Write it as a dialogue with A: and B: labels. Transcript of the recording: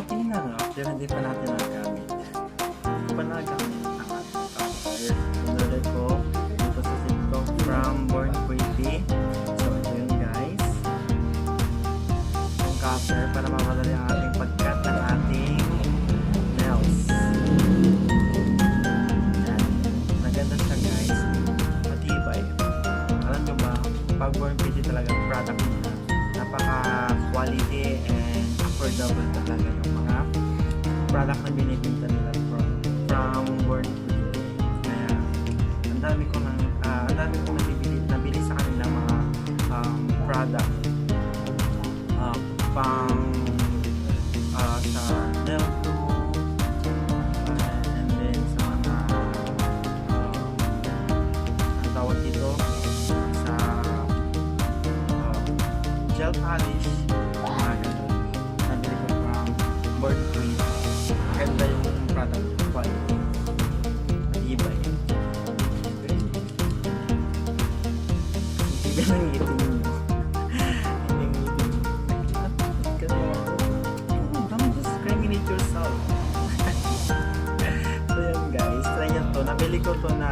A: dumating na nga, pero hindi pa natin nagamit. Hindi pa nagamit ang ating cover. Pinulad ko dito sa sitcom from Born Pretty. So ito yun guys. Yung cover para mamadali ang ating pagkat ng ating nails. Yan. Maganda siya guys. Matibay. Alam nyo ba, pag Born Pretty talaga product nila, napaka-quality and affordable talaga yung mga product na binibinta nila from Born Pretty. Kaya ang dami kong nabili sa kanila mga product pang sa nail glue and then sa mga ang tawag dito sa gel polish, mga ganun. Nabili ko from Born Pretty. Maganda yung product quality. Matibay. Matibay ng ngipin mo. Hindi ngipin mo. Don't discriminate yourself. So yun guys, try nyo to. Nabili ko to na